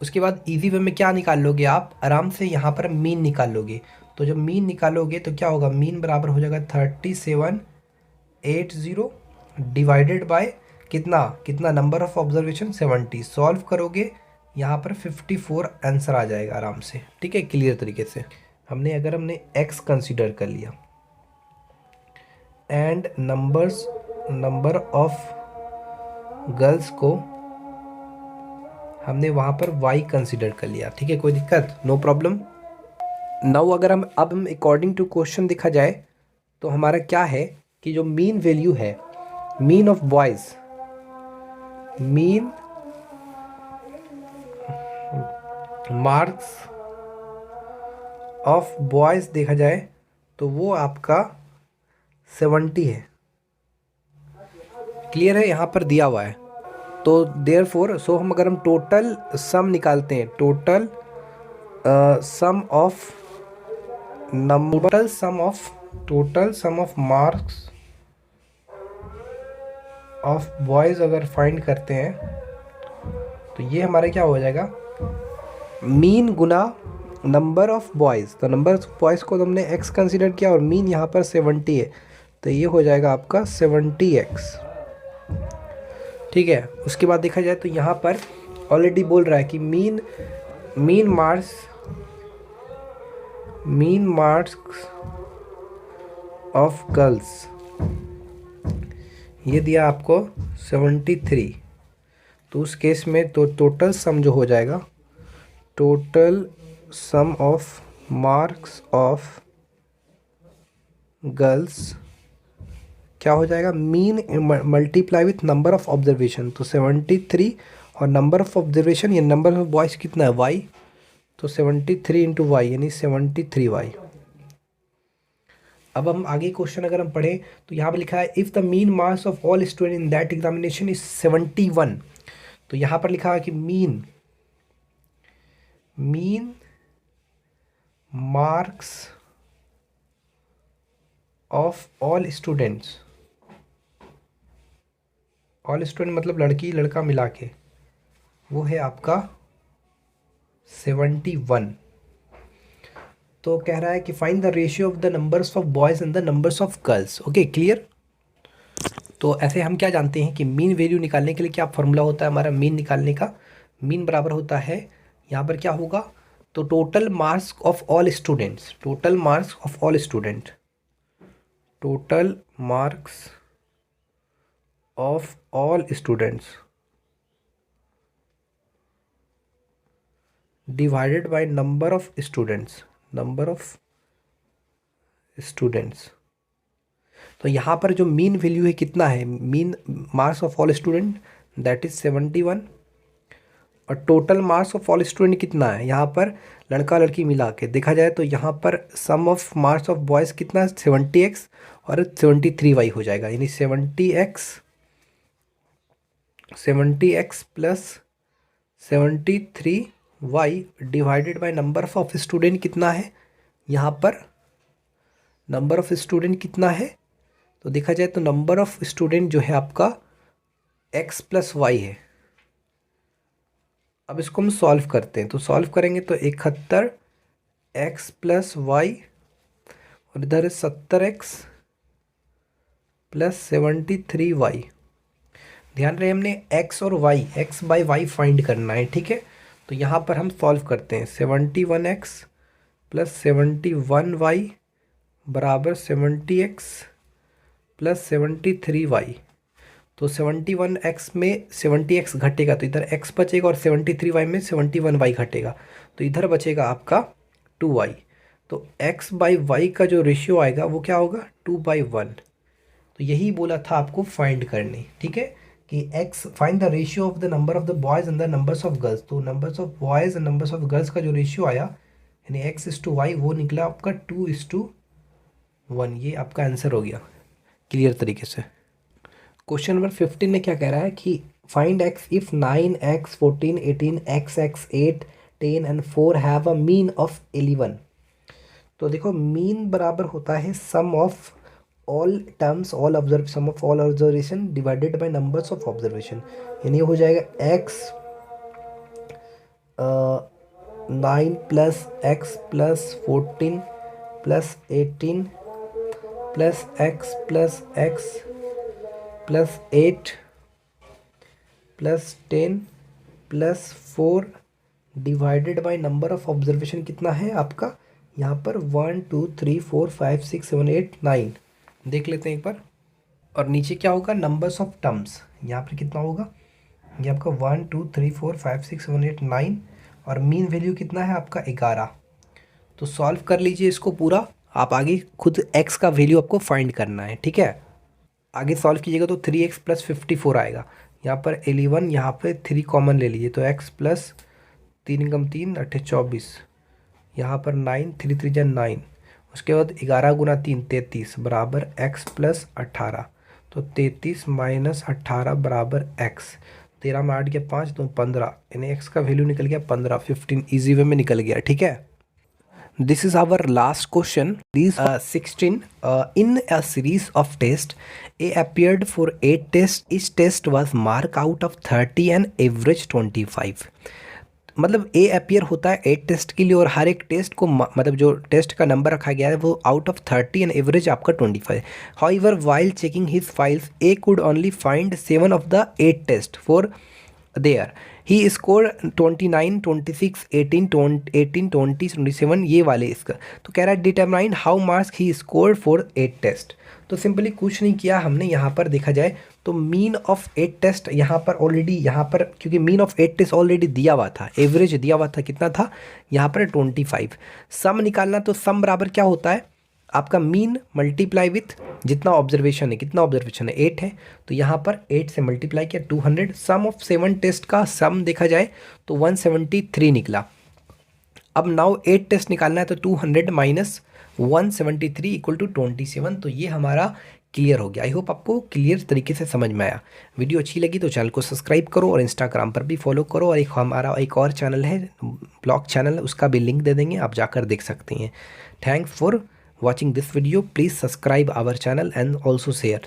उसके बाद इजी वे में क्या निकाल लोगे आप, आराम से यहाँ पर मीन निकाल लोगे। तो जब मीन निकालोगे तो क्या होगा, मीन बराबर हो जाएगा 3780 डिवाइडेड बाय कितना कितना नंबर ऑफ ऑब्जर्वेशन 70। सॉल्व करोगे यहाँ पर 54 आंसर आ जाएगा आराम से, ठीक है, क्लियर तरीके से। हमने एक्स कंसीडर कर लिया एंड नंबर ऑफ गर्ल्स को हमने वहाँ पर वाई कंसीडर कर लिया, ठीक है, कोई दिक्कत, नो प्रॉब्लम। नाउ अगर हम अकॉर्डिंग टू क्वेश्चन देखा जाए तो हमारा क्या है कि जो मीन वैल्यू है, mean of boys, mean marks of boys देखा जाए तो वो आपका 70 है, क्लियर है, यहाँ पर दिया हुआ है। तो देयरफॉर हम अगर हम टोटल सम निकालते हैं, total sum of marks of boys अगर फाइंड करते हैं तो ये हमारे क्या हो जाएगा, मीन गुना नंबर ऑफ बॉयज़। तो नंबर ऑफ बॉयज़ को हमने एक्स कंसीडर किया और मीन यहाँ पर 70 है, तो ये हो जाएगा आपका 70x, ठीक है। उसके बाद देखा जाए तो यहाँ पर ऑलरेडी बोल रहा है कि मीन मार्क्स ऑफ गर्ल्स, ये दिया आपको 73। तो उस केस में तो टोटल सम जो हो जाएगा, total sum of marks of girls क्या हो जाएगा, mean multiply with number of observation. तो 73 और नंबर ऑफ ऑब्जर्वेशन, ये नंबर ऑफ बॉयज़ कितना है, वाई, तो 73 इंटू वाई यानी 73y। अब हम आगे क्वेश्चन अगर हम पढ़ें तो यहाँ पे लिखा है if the mean marks of all student in that examination is 71। तो यहाँ पर लिखा है कि mean marks of all student मतलब लड़की लड़का मिला के, वो है आपका 71। तो कह रहा है कि find the ratio of the numbers of boys and the numbers of girls, okay clear. तो ऐसे हम क्या जानते हैं कि मीन वैल्यू निकालने के लिए क्या फॉर्मूला होता है हमारा, मीन निकालने का, मीन बराबर होता है, यहाँ पर क्या होगा, तो total marks of all students, total marks of all student, total marks of all students divided by number of students, तो यहाँ पर जो मीन वैल्यू है कितना है, mean marks of all student that is 71 और total marks of all student कितना है, यहाँ पर लड़का लड़की मिला के देखा जाए तो यहाँ पर सम ऑफ मार्क्स ऑफ बॉयज़ कितना है 70x और 73y हो जाएगा, यानी 70x plus 73y divided by number of student कितना है, यहाँ पर नंबर ऑफ स्टूडेंट कितना है, तो देखा जाए तो नंबर ऑफ स्टूडेंट जो है आपका x प्लस वाई है। अब इसको हम सॉल्व करते हैं, तो सॉल्व करेंगे तो 71 x प्लस वाई और इधर है 70x प्लस 73y। ध्यान रहे हमने x और y, x by Y find करना है, ठीक है। तो यहाँ पर हम सॉल्व करते हैं, 71x प्लस 71y बराबर 70x प्लस 73y। तो 71x में 70x घटेगा तो इधर x बचेगा और 73y में 71y घटेगा तो इधर बचेगा आपका 2y। तो x बाई वाई का जो रेशियो आएगा वो क्या होगा, 2/1। तो यही बोला था आपको फाइंड करने, ठीक है, कि x find the ratio of the number of the boys and the numbers of girls. तो numbers of boys and numbers of girls का जो रेशियो आया यानी x/y वो निकला आपका 2:1। ये आपका आंसर हो गया क्लियर तरीके से। क्वेश्चन नंबर 15 में क्या कह रहा है कि find x if 9x 14 18 x 8 10 and 4 have a mean of 11। तो देखो मीन बराबर होता है sum of all terms sum of all observation divided by numbers of observation, यानी हो जाएगा x 9 plus x plus 14 plus 18 plus x plus 8 plus 10 plus 4 divided by number of observation कितना है आपका यहाँ पर 1 2 3 4 5 6 7 8 9 देख लेते हैं एक बार। और नीचे क्या होगा नंबर्स ऑफ टर्म्स, यहाँ पर कितना होगा ये आपका 1 2 3 4 5 6 7 8 9 और मीन वैल्यू कितना है आपका 11। तो सॉल्व कर लीजिए इसको पूरा, आप आगे खुद x का वैल्यू आपको फाइंड करना है, ठीक है। आगे सॉल्व कीजिएगा तो 3x प्लस 54 आएगा, यहाँ पर 11, यहाँ पे 3 कॉमन ले लीजिए तो x प्लस 3 कम 3 8 24, यहाँ पर 9 3 3 जा 9, उसके बाद 11 गुना 3 33 बराबर x प्लस 18, तो 33 माइनस 18 बराबर x, 13 में 8 के 5 तो 15, यानी x का वैल्यू निकल गया 15, 15 ईजी वे में निकल गया, ठीक है। This is our last question. These 16 in a series of tests, A appeared for 8 tests. Each test was marked out of 30 and average 25. मतलब A appear होता है 8 टेस्ट के लिए और हर एक टेस्ट को मतलब जो टेस्ट का नंबर रखा गया है वो आउट ऑफ 30 एंड एवरेज आपका 25। However while checking his files A could only find 7 of the 8 tests for there. He scored 29, 26, 18, 18, 20, 27 ये वाले इसका। तो कह रहा है determine how marks he scored for 8 test. तो सिंपली कुछ नहीं किया हमने, यहाँ पर देखा जाए तो मीन ऑफ 8 टेस्ट यहाँ पर ऑलरेडी, यहाँ पर क्योंकि मीन ऑफ 8 टेस्ट ऑलरेडी दिया हुआ था, एवरेज दिया हुआ था, कितना था यहाँ पर 25। सम निकालना तो सम बराबर क्या होता है आपका मीन मल्टीप्लाई विथ जितना ऑब्जर्वेशन है, कितना ऑब्जर्वेशन है 8 है, तो यहाँ पर 8 से मल्टीप्लाई किया 200। सम ऑफ 7 टेस्ट का सम देखा जाए तो 173 निकला। अब नाउ 8 टेस्ट निकालना है तो 200 माइनस 173 इक्वल टू 27। तो ये हमारा क्लियर हो गया। आई होप आपको क्लियर तरीके से समझ में आया। वीडियो अच्छी लगी तो चैनल को सब्सक्राइब करो और इंस्टाग्राम पर भी फॉलो करो, और एक हमारा एक और चैनल है ब्लॉग चैनल, उसका भी लिंक दे देंगे, आप जाकर देख सकते हैं। Thanks for watching this video. Please subscribe our channel and also share.